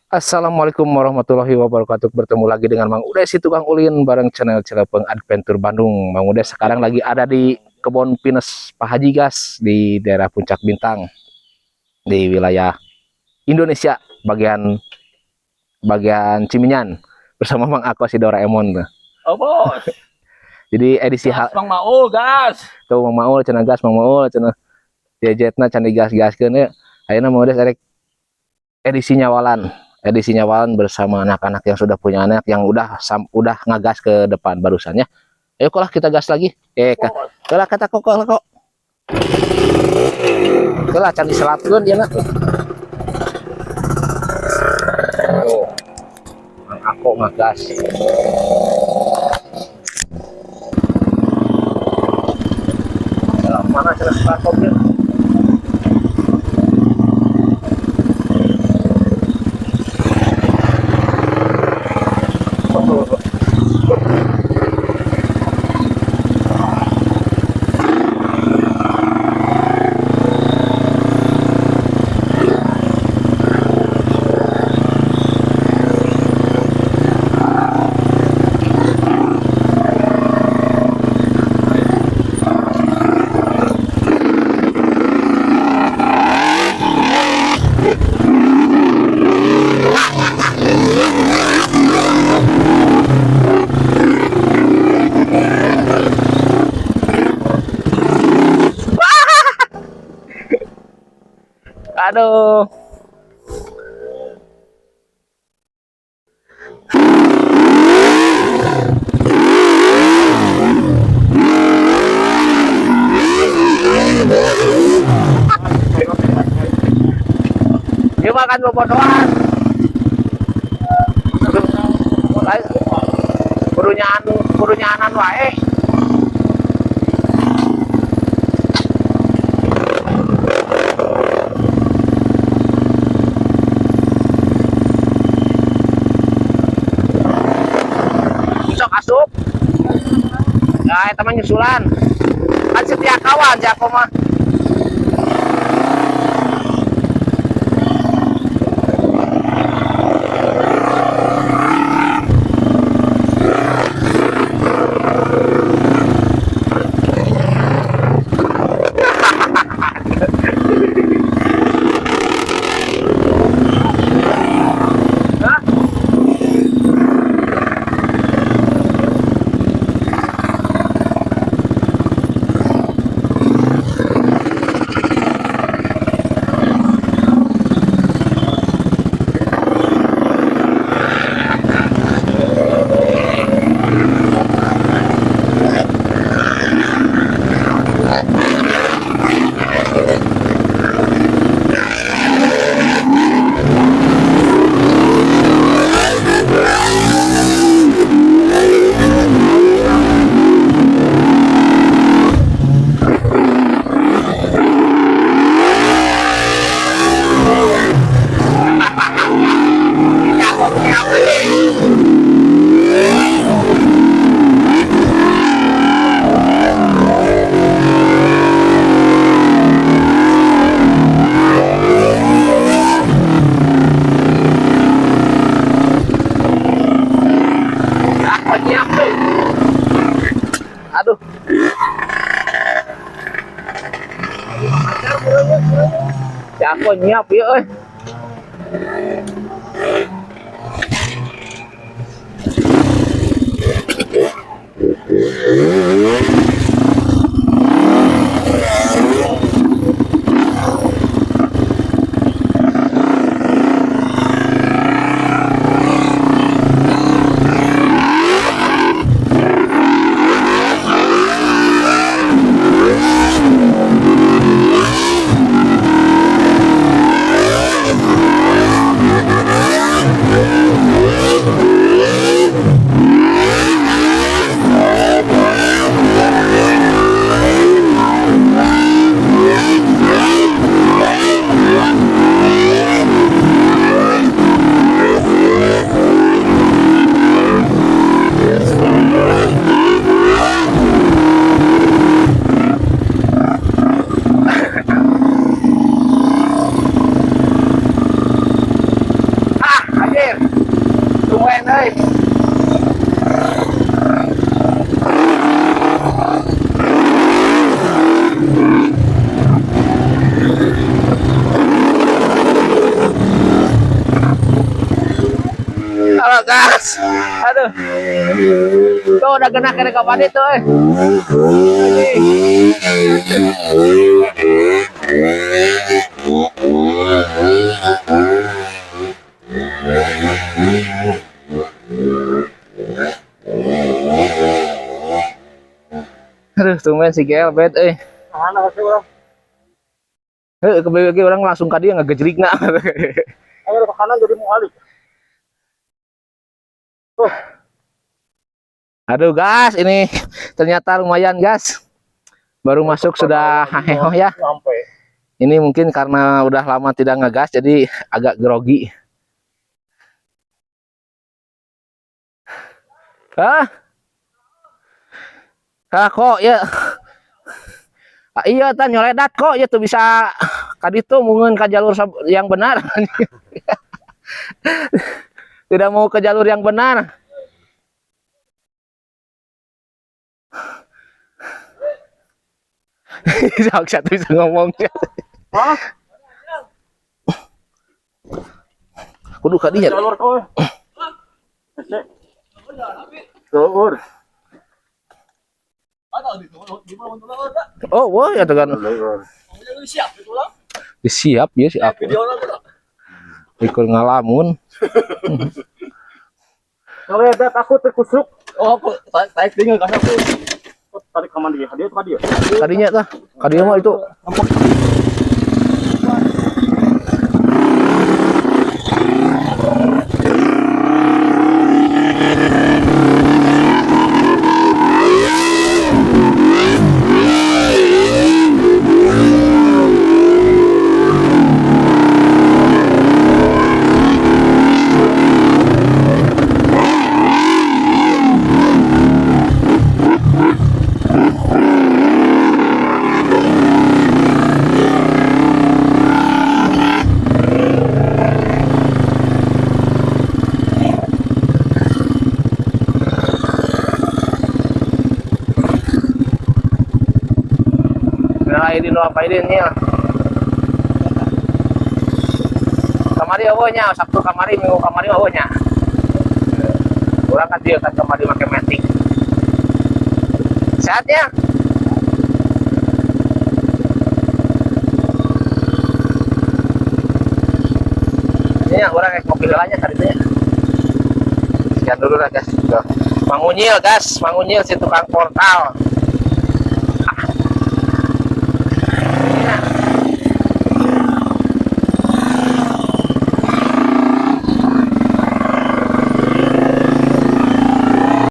Assalamualaikum warahmatullahi wabarakatuh. Bertemu lagi dengan Mang Udes si tukang ulin bareng channel Cilepeng Adventure Bandung. Mang Udes sekarang lagi ada di kebun pinus Pak Haji Gas di daerah Puncak Bintang di wilayah Indonesia bagian bagian Ciminyan bersama Mang Ako si Doraemon. Oh bos, Jadi edisi gas Mang Maul gas. tuh Mang Maul cenah gas Mang Maul cenah diajetna can digas-gaskeun ya. Ayeuna Mang Udes edisi nyawalan bersama anak-anak yang sudah punya anak yang udah ngagas ke depan barusannya. Ayo lah kita gas lagi. Kalau kata kok kalau can diselatkeun dia nak. Oh, aku ngagas. Mana cara start-nya? Aduh. Dia makan bobotohan. Kudu nyaanan wae. Asup ya teman nyusulan kan setia kawan Jako mah aduh ya aku nyiap ya euy. Halo gas. Aduh. Tuh udah kena kena kapan itu eh. Aduh, tumben si GL bet euy. Mana kasih orang? Heuh, orang langsung ka dia ngagejrigna. Ayo ke kanan jadi mau alik. Aduh gas, ini ternyata lumayan gas. Baru masuk sudah haheho ya. Sampai. Ini mungkin karena udah lama tidak ngegas jadi agak grogi. Kok ya. Iya tan nyoledat kok ya tuh bisa kaditu mungkin ke jalur yang benar. Tidak mau ke jalur yang benar. Satu bisa ngomongnya. Hah? Kudu kadinya. Jalur kau. Jalur. Oh, wah ya tegan. Siap ya siap. Ikut ngalamun. Kalau ada takut terkusuk. Oh, tarik tinggal kasih aku. Tarik kaman dia. Dia tuh dia. Kadinya tah. Kadinya mah itu. Ini lo apa ini nih? Kamari awalnya Sabtu kamari Minggu kamari awalnya. Orang kan dia kan kamari pakai metik. Sehat ya? Ini orang kayak kopi gelanya tadi tuh ya. Sekian dulu lah guys. Mangunyil gas, Mangunyil si tukang portal.